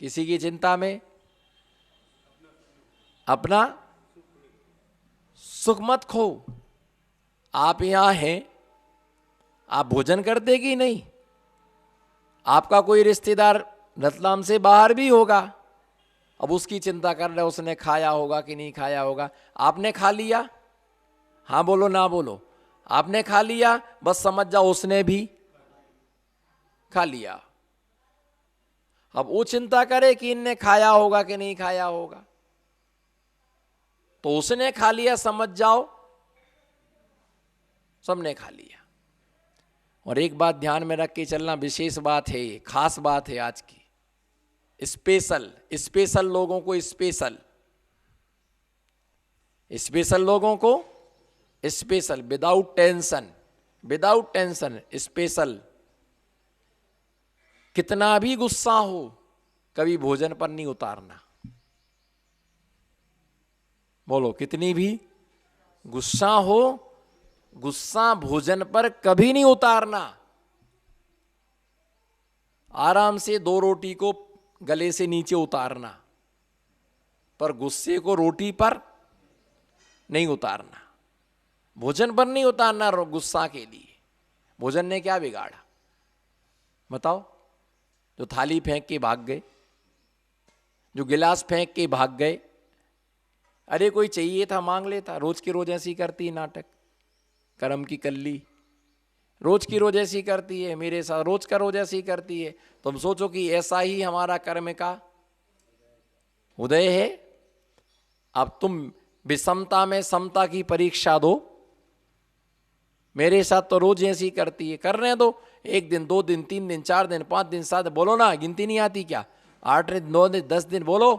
किसी की चिंता में अपना सुख मत खो। आप यहां हैं, आप भोजन करते कि नहीं? आपका कोई रिश्तेदार रतलाम से बाहर भी होगा, अब उसकी चिंता कर रहे, उसने खाया होगा कि नहीं खाया होगा। आपने खा लिया, हाँ बोलो ना बोलो, आपने खा लिया, बस समझ जाओ उसने भी खा लिया। अब वो चिंता करे कि इनने खाया होगा कि नहीं खाया होगा, तो उसने खा लिया, समझ जाओ सबने खा लिया। और एक बात ध्यान में रख के चलना, विशेष बात है ये, खास बात है आज की, स्पेशल लोगों को स्पेशल लोगों को स्पेशल, विदाउट टेंशन स्पेशल। कितना भी गुस्सा हो कभी भोजन पर नहीं उतारना। बोलो, कितनी भी गुस्सा हो, गुस्सा भोजन पर कभी नहीं उतारना। आराम से 2 रोटी को गले से नीचे उतारना, पर गुस्से को रोटी पर नहीं उतारना, भोजन पर नहीं उतारना। गुस्सा के लिए भोजन ने क्या बिगाड़ा बताओ? जो थाली फेंक के भाग गए, जो गिलास फेंक के भाग गए, अरे कोई चाहिए था मांग लेता। रोज की रोज ऐसी करती नाटक, कर्म की कल्ली, रोज की रोज ऐसी करती है, मेरे साथ रोज का रोज ऐसी करती है। तुम सोचो कि ऐसा ही हमारा कर्म का उदय है। अब तुम विषमता में समता की परीक्षा दो। मेरे साथ तो रोज ऐसी करती है, करने दो। 1 दिन 2 दिन 3 दिन 4 दिन 5 दिन 7, बोलो ना, गिनती नहीं आती क्या? 8 दिन 9 दिन 10 दिन बोलो,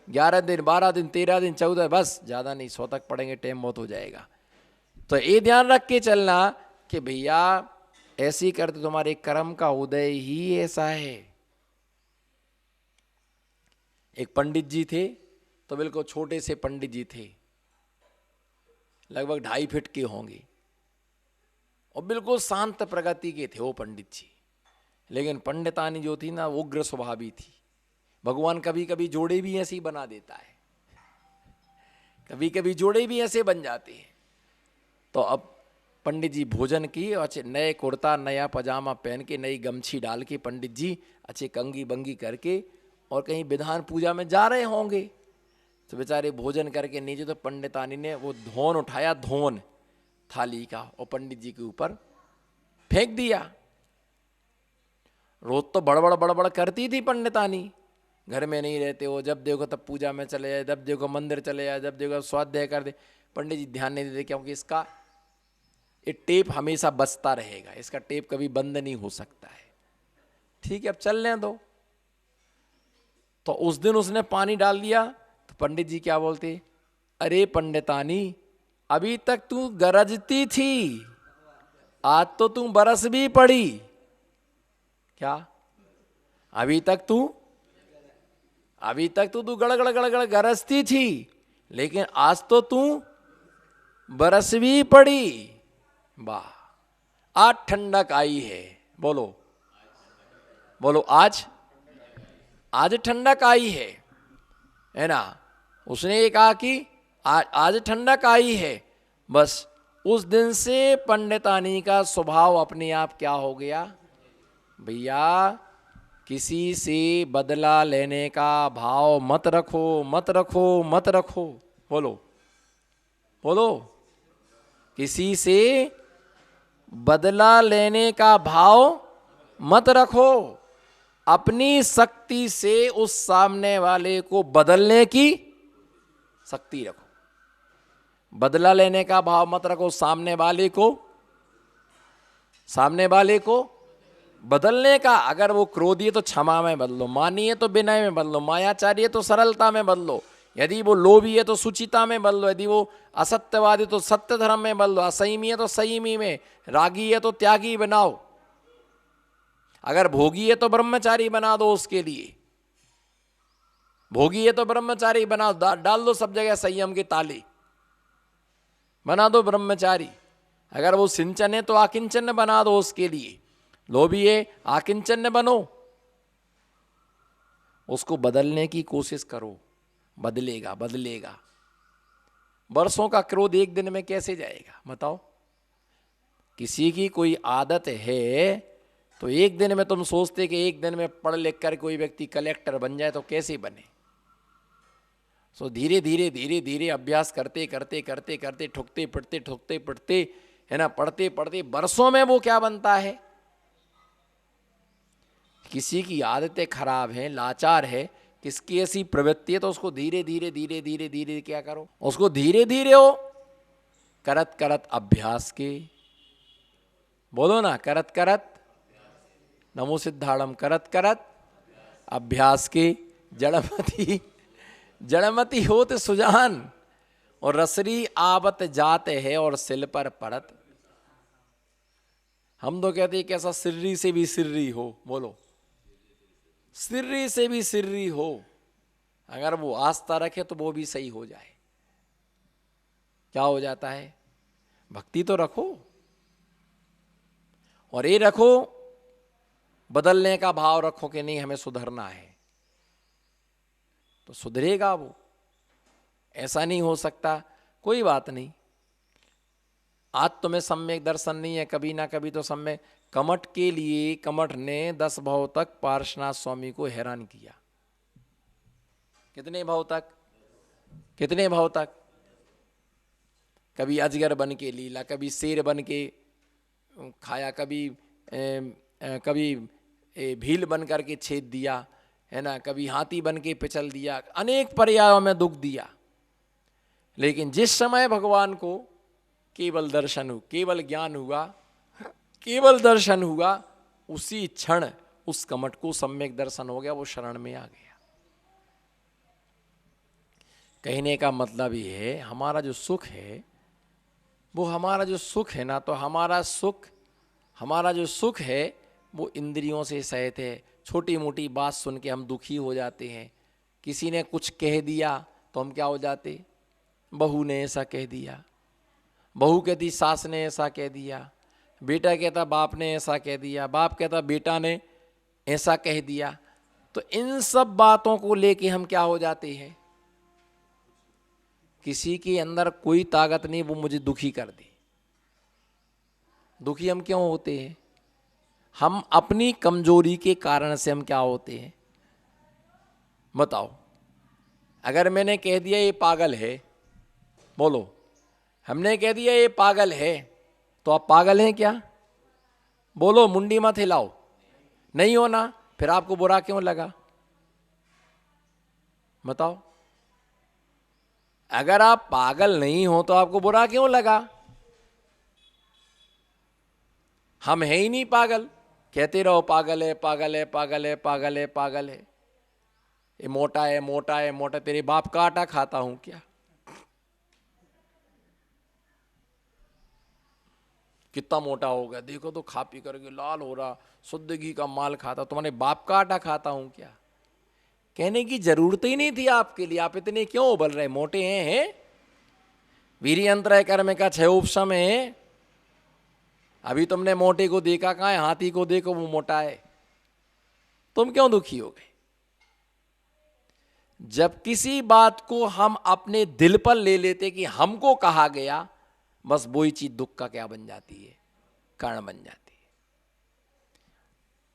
11 दिन 12 दिन 13 दिन 14, बस ज्यादा नहीं, 100 तक पढ़ेंगे टाइम बहुत हो जाएगा। तो ये ध्यान रख के चलना कि भैया ऐसी करते तुम्हारे कर्म का उदय ही ऐसा है। एक पंडित जी थे, तो बिल्कुल छोटे से पंडित जी थे, लगभग 2.5 फीट के होंगे, और बिल्कुल शांत प्रगति के थे वो पंडित जी। लेकिन पंडितानी जो थी ना, वो उग्र स्वभावी थी। भगवान कभी कभी जोड़े भी ऐसे ही बना देता है, कभी कभी जोड़े भी ऐसे बन जाते हैं। तो अब पंडित जी भोजन की, अच्छे नए कुर्ता नया पजामा पहन के, नई गमछी डाल के पंडित जी अच्छे कंगी बंगी करके और कहीं विधान पूजा में जा रहे होंगे। तो बेचारे भोजन करके नीचे, तो पंडितानी ने वो धोन उठाया, धोन थाली का, और पंडित जी के ऊपर फेंक दिया। रोज तो बड़बड़ करती थी पंडितानी, घर में नहीं रहते हो, जब देखो तब पूजा में चले जाए, जब देखो मंदिर चले जाए, जब देखो स्वाध्याय कर दे। पंडित जी ध्यान नहीं देते, क्योंकि इसका ये टेप हमेशा बजता रहेगा, इसका टेप कभी बंद नहीं हो सकता है। ठीक है, अब चलने दो। तो उस दिन उसने पानी डाल दिया, तो पंडित जी क्या बोलते, अरे पंडितानी, अभी तक तू गरजती थी, आज तो तू बरस भी पड़ी। क्या? अभी तक तू गड़गड़ गरजती थी, लेकिन आज तो तू बरस भी पड़ी। वाह, आज ठंडक आई है। बोलो बोलो, आज ठंडक आई है ना? उसने ये कहा कि आज ठंडक आई है। बस उस दिन से पंडितानी का स्वभाव अपने आप क्या हो गया भैया, किसी से बदला लेने का भाव मत रखो, मत रखो, मत रखो। बोलो बोलो, किसी से बदला लेने का भाव मत रखो। अपनी शक्ति से उस सामने वाले को बदलने की शक्ति रखो। बदला लेने का भाव मत रखो, सामने वाले को बदलने का। अगर वो क्रोधी है तो क्षमा में बदलो, मानी है तो विनय में बदलो, मायाचारी है तो सरलता में बदलो, यदि वो लोभी है तो सुचिता में बदलो, यदि वो असत्यवादी तो सत्य धर्म में बदलो, असंयमी है तो संयमी में, रागी है तो त्यागी बनाओ, अगर भोगी है तो ब्रह्मचारी बना दो। उसके लिए भोगी है तो ब्रह्मचारी बना दो, डाल दो सब जगह संयम की ताली, बना दो ब्रह्मचारी। अगर वो सिंचन है तो आकिंचन बना दो उसके लिए, लोभी है आकिंचन बनो। उसको बदलने की कोशिश करो, बदलेगा बदलेगा। वर्षों का क्रोध एक दिन में कैसे जाएगा बताओ? किसी की कोई आदत है तो एक दिन में तुम सोचते कि एक दिन में पढ़ लिख कर कोई व्यक्ति कलेक्टर बन जाए, तो कैसे बने? सो धीरे धीरे धीरे धीरे अभ्यास करते करते करते करते ठुकते पढ़ते है ना, पढ़ते पढ़ते वर्षों में वो क्या बनता है। किसी की आदतें खराब हैं, लाचार है, किसकी ऐसी प्रवृत्ति है, तो उसको धीरे धीरे धीरे धीरे धीरे क्या करो, उसको धीरे धीरे हो करत करत अभ्यास के, बोलो ना, करत करत, नमो सिद्धाड़म, करत करत अभ्यास के, जड़मती जड़मती होत सुजान, और रसरी आवत जाते है और सिल पर पड़त। हम तो कहते हैं कैसा सिर्री से भी सिर्री हो, बोलो, सिर्री से भी सिर्री हो, अगर वो आस्था रखे तो वो भी सही हो जाए। क्या हो जाता है? भक्ति तो रखो, और ये रखो बदलने का भाव रखो कि नहीं हमें सुधरना है, तो सुधरेगा वो। ऐसा नहीं हो सकता, कोई बात नहीं, आज तुम्हें सम्यक दर्शन नहीं है, कभी ना कभी तो सम्यक। कमठ के लिए कमठ ने 10 भाव तक पार्श्वनाथ स्वामी को हैरान किया। कितने भाव तक? कितने भाव तक? कभी अजगर बन के लीला, कभी शेर बन के खाया, कभी भील बन करके छेद दिया, है ना, कभी हाथी बन के पिचल दिया, अनेक पर्यायों में दुख दिया। लेकिन जिस समय भगवान को केवल दर्शन हुआ, केवल ज्ञान हुआ, केवल दर्शन हुआ, उसी क्षण उस कमठ को सम्यक दर्शन हो गया, वो शरण में आ गया। कहने का मतलब ये है, हमारा जो सुख है वो, हमारा जो सुख है ना, तो हमारा जो सुख है वो इंद्रियों से सहित है। छोटी मोटी बात सुन के हम दुखी हो जाते हैं। किसी ने कुछ कह दिया तो हम क्या हो जाते? बहू ने ऐसा कह दिया, बहू कहती सास ने ऐसा कह दिया, बेटा कहता बाप ने ऐसा कह दिया, बाप कहता बेटा ने ऐसा कह दिया। तो इन सब बातों को लेके हम क्या हो जाते हैं? किसी के अंदर कोई ताकत नहीं वो मुझे दुखी कर दे। दुखी हम क्यों होते हैं? हम अपनी कमजोरी के कारण से हम क्या होते हैं बताओ? अगर मैंने कह दिया ये पागल है, बोलो, हमने कह दिया ये पागल है, तो आप पागल हैं क्या? बोलो, मुंडी मत हिलाओ। नहीं हो ना, फिर आपको बुरा क्यों लगा बताओ? अगर आप पागल नहीं हो तो आपको बुरा क्यों लगा? हम है ही नहीं पागल, कहते रहो पागल है पागल है पागल है पागल है पागल है, ये मोटा है मोटा है मोटा। तेरे बाप का आटा खाता हूं क्या? कितना मोटा हो गया, देखो तो खा पी करके लाल हो रहा, शुद्ध घी का माल खाता, तुम्हारे बाप का आटा खाता हूं क्या? कहने की जरूरत ही नहीं थी आपके लिए, आप इतने क्यों उबल रहे? मोटे हैं? वीर्यंत्र कर्म का 6 उपशम है। अभी तुमने मोटे को देखा कहाँ है? हाथी को देखो, वो मोटा है, तुम क्यों दुखी हो गए? जब किसी बात को हम अपने दिल पर ले लेते कि हमको कहा गया, बस वही चीज दुख का क्या बन जाती है? कारण बन जाती है।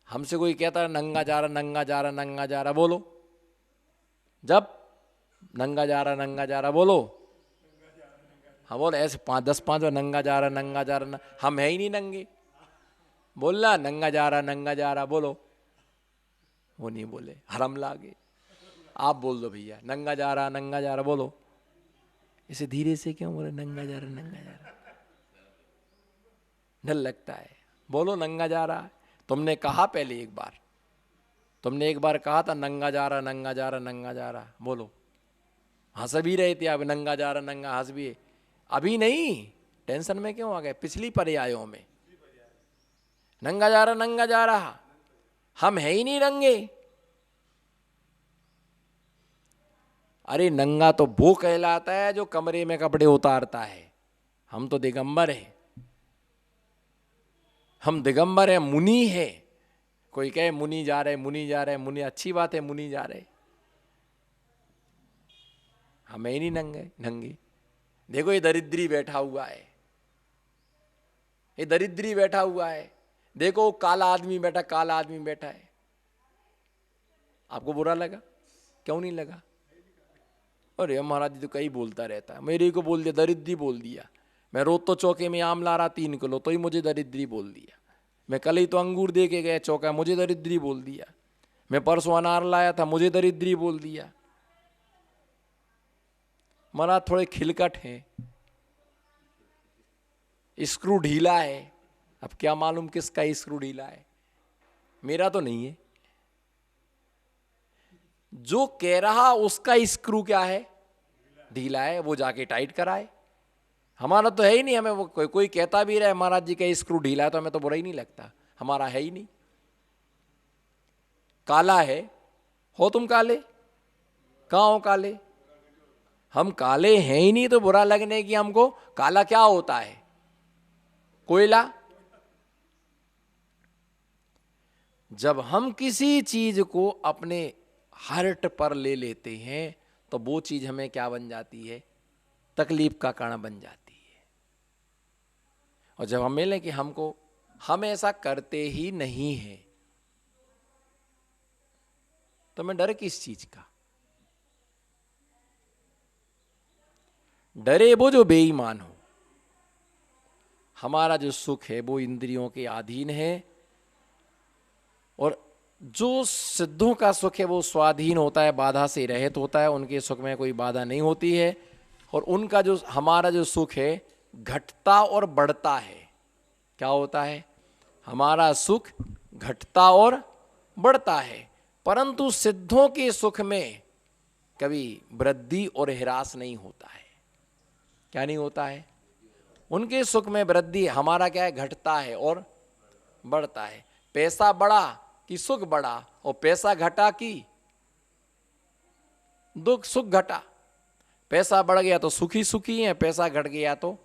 हमसे कोई कहता है नंगा जा रहा नंगा जा रहा नंगा जा रहा, बोलो, जब नंगा जा रहा बोलो, हाँ बोलो, ऐसे 5-10 बार नंगा जा रहा, हम है ही नहीं नंगे, बोलना नंगा जा रहा बोलो, वो नहीं बोले, हरम लागे। आप बोल दो भैया नंगा जा रहा बोलो, इसे धीरे से क्यों बोले? नंगा जा रहा डर लगता है, बोलो नंगा जा रहा है। तुमने कहा पहले एक बार, तुमने एक बार कहा था नंगा जा रहा, बोलो, हंस भी रहे थे अब, नंगा जा रहा नंगा, हंस भी, अभी नहीं, टेंशन में क्यों आ गए? पिछली पर्यायों में नंगा जा रहा, हम है ही नहीं नंगे। अरे नंगा तो वो कहलाता है जो कमरे में कपड़े उतारता है, हम तो दिगंबर हैं, हम दिगंबर हैं, मुनि है। कोई कहे मुनि जा रहे, मुनि अच्छी बात है, मुनि जा रहे, हमें ही नहीं नंगे नंगे। देखो ये दरिद्री बैठा हुआ है, ये दरिद्री बैठा हुआ है। देखो काला आदमी बैठा, काला आदमी बैठा है। आपको बुरा लगा? क्यों नहीं लगा? अरे महाराज जी तो कहीं बोलता रहता है, मेरे को बोल दिया, दरिद्री बोल दिया। मैं रोज तो चौके में आम ला रहा 3 किलो, तो ही मुझे दरिद्री बोल दिया। मैं कल ही तो अंगूर दे के गया चौका, मुझे दरिद्री बोल दिया। मैं परसों अनार लाया था, मुझे दरिद्री बोल दिया। महाराज थोड़े खिलकट हैं, स्क्रू ढीला है। अब क्या मालूम किसका स्क्रू ढीला है, मेरा तो नहीं है। जो कह रहा उसका स्क्रू क्या है, ढीला है, वो जाके टाइट कराए। हमारा तो है ही नहीं। हमें वो कोई कहता भी रहे महाराज जी का स्क्रू ढीला है तो हमें तो बुरा ही नहीं लगता, हमारा है ही नहीं। काला है, हो तुम काले, कहाँ हो काले? हम काले हैं ही नहीं तो बुरा लगने की हमको। काला क्या होता है? कोयला। जब हम किसी चीज को अपने हार्ट पर ले लेते हैं तो वो चीज हमें क्या बन जाती है? तकलीफ का कारण बन जाती है। और जब हम मिले कि हम ऐसा करते ही नहीं है, तो मैं डर किस चीज का? डरे वो जो बेईमान हो। हमारा जो सुख है वो इंद्रियों के अधीन है, और जो सिद्धों का सुख है वो स्वाधीन होता है, बाधा से रहित होता है। उनके सुख में कोई बाधा नहीं होती है। और उनका जो, हमारा जो सुख है घटता और बढ़ता है। क्या होता है? हमारा सुख घटता और बढ़ता है, परंतु सिद्धों के सुख में कभी वृद्धि और ह्रास नहीं होता है। क्या नहीं होता है? उनके सुख में वृद्धि, हमारा क्या है? घटता है और बढ़ता है। पैसा बढ़ा कि सुख बढ़ा, और पैसा घटा कि दुख सुख घटा। पैसा बढ़ गया तो सुखी सुखी है, पैसा घट गया तो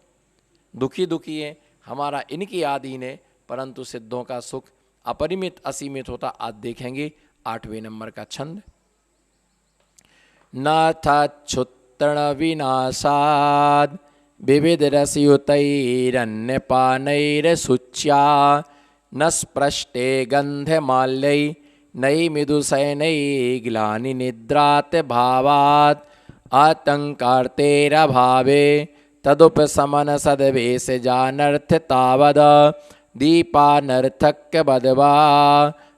दुखी दुखी है। हमारा इनकी अधीन है, परंतु सिद्धों का सुख अपरिमित असीमित होता। आज देखेंगे 8वें नंबर का छंद। नाथाच्छुत्तण विनाशाद विविध रसयुतैरन्य पानैरसुच्या न स्पृष्टे गंधे माल्यै नई मृदुशयनै ग्लानि निद्रात भावात् आतंकार्तेरभावे तदुपशमन सद्वेश जानर्थ तावद दीपानर्थक्य बदवा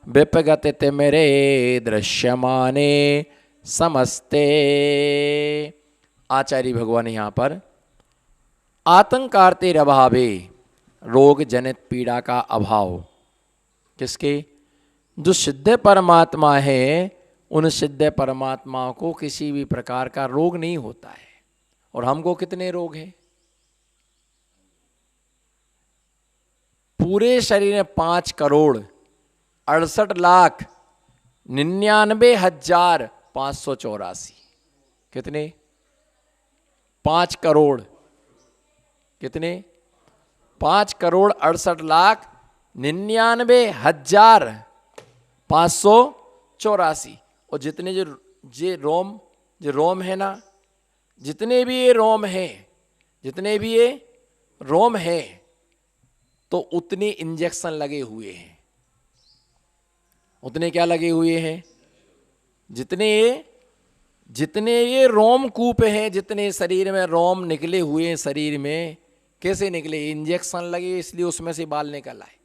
विपगत तिमिरे दृश्यमाने समस्ते। आचार्य भगवान यहाँ पर आतंकार्तेर अभावे, रोग जनित पीड़ा का अभाव किसके? जो सिद्ध परमात्मा है, उन सिद्ध परमात्मा को किसी भी प्रकार का रोग नहीं होता है। और हमको कितने रोग हैं? पूरे शरीर में 5,68,99,584। कितने? 5 करोड़ कितने? 5,68,99,584। और जितने जो रोम है ना, जितने भी ये रोम है तो उतने इंजेक्शन लगे हुए हैं। उतने क्या लगे हुए हैं? जितने ये रोम कूप हैं, जितने शरीर में रोम निकले हुए हैं, शरीर में कैसे निकले? इंजेक्शन लगे, इसलिए उसमें से बाल निकल आए।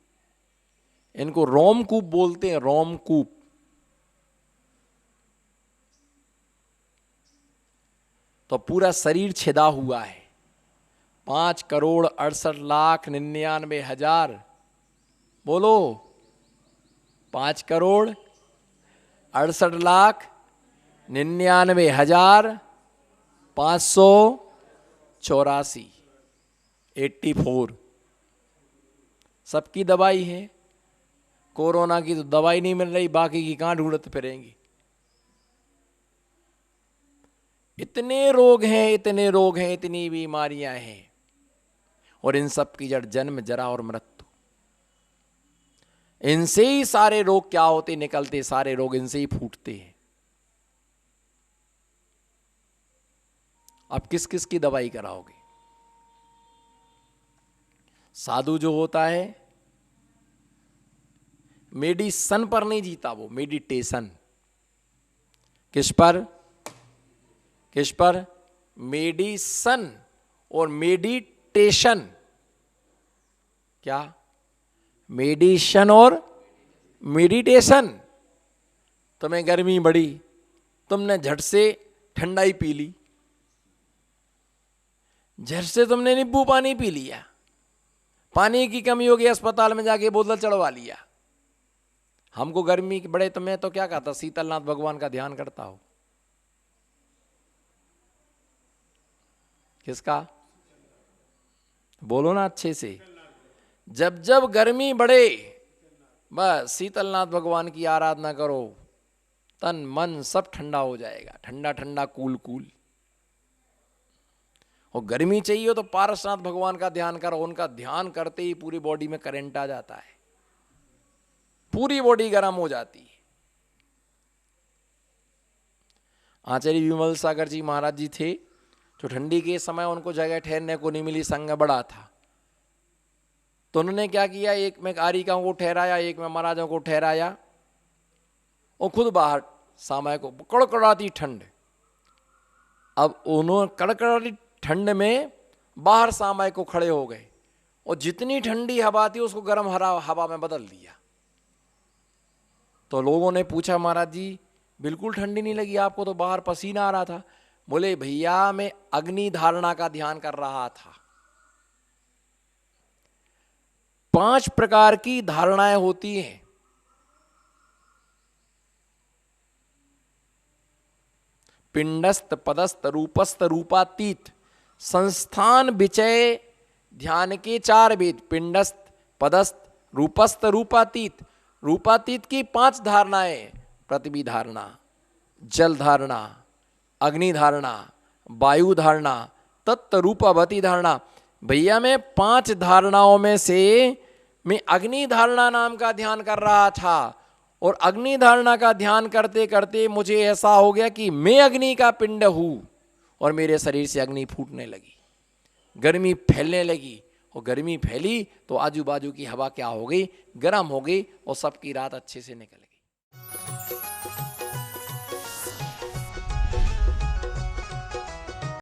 इनको रोम कूप बोलते हैं, रोम कूप। तो पूरा शरीर छिदा हुआ है। 5,68,99,000 बोलो, 5,68,99,584। 84 सबकी दवाई है। कोरोना की तो दवाई नहीं मिल रही, बाकी की कहां ढूंढते फिरेंगी। इतने रोग हैं, इतनी बीमारियां हैं, और इन सब की जड़ जन्म जरा और मृत्यु। इनसे ही सारे रोग क्या होते निकलते, सारे रोग इनसे ही फूटते हैं। अब किस किस की दवाई कराओगे? साधु जो होता है मेडिसन पर नहीं जीता, वो मेडिटेशन। किस पर? किस पर? मेडिसन और मेडिटेशन। क्या? मेडिशन और मेडिटेशन। तुम्हें गर्मी बढ़ी, तुमने झट से ठंडाई पी ली, झट से तुमने नींबू पानी पी लिया, पानी की कमी हो गई, अस्पताल में जाके बोतल चढ़वा लिया। हमको गर्मी बढ़े तो मैं तो क्या कहता, शीतलनाथ भगवान का ध्यान करता हो। किसका? बोलो ना अच्छे से। जब जब गर्मी बढ़े बस शीतलनाथ भगवान की आराधना करो, तन मन सब ठंडा हो जाएगा, ठंडा ठंडा कूल कूल। और गर्मी चाहिए तो पारसनाथ भगवान का ध्यान करो, उनका ध्यान करते ही पूरी बॉडी में करंट आ जाता है, पूरी बॉडी गर्म हो जाती है। आचार्य विमल सागर जी महाराज जी थे, जो ठंडी के समय उनको जगह ठहरने को नहीं मिली, संग बड़ा था, तो उन्होंने क्या किया, एक में आरिकाओं को ठहराया, एक में महाराजों को ठहराया, और खुद बाहर सामय को, कड़कड़ाती ठंड। अब उन्होंने कड़कड़ाती ठंड में बाहर सामय को खड़े हो गए, और जितनी ठंडी हवा थी उसको गर्म हवा में बदल दिया। तो लोगों ने पूछा, महाराज जी बिल्कुल ठंडी नहीं लगी आपको, तो बाहर पसीना आ रहा था। बोले भैया मैं अग्नि धारणा का ध्यान कर रहा था। 5 प्रकार की धारणाएं होती हैं। पिंडस्थ पदस्थ रूपस्थ रूपातीत संस्थान विचय ध्यान के 4 वेद। पिंडस्थ पदस्थ रूपस्थ रूपातीत। रूपातीत की 5 धारणाएं, पृथ्वी धारणा, जल धारणा, अग्नि धारणा, वायु धारणा, तत्व रूपावती धारणा। भैया मैं 5 धारणाओं में से मैं अग्नि धारणा नाम का ध्यान कर रहा था, और अग्नि धारणा का ध्यान करते करते मुझे ऐसा हो गया कि मैं अग्नि का पिंड हूं, और मेरे शरीर से अग्नि फूटने लगी, गर्मी फैलने लगी, और गर्मी फैली तो आजू बाजू की हवा क्या हो गई, गर्म हो गई, और सबकी रात अच्छे से निकल गई।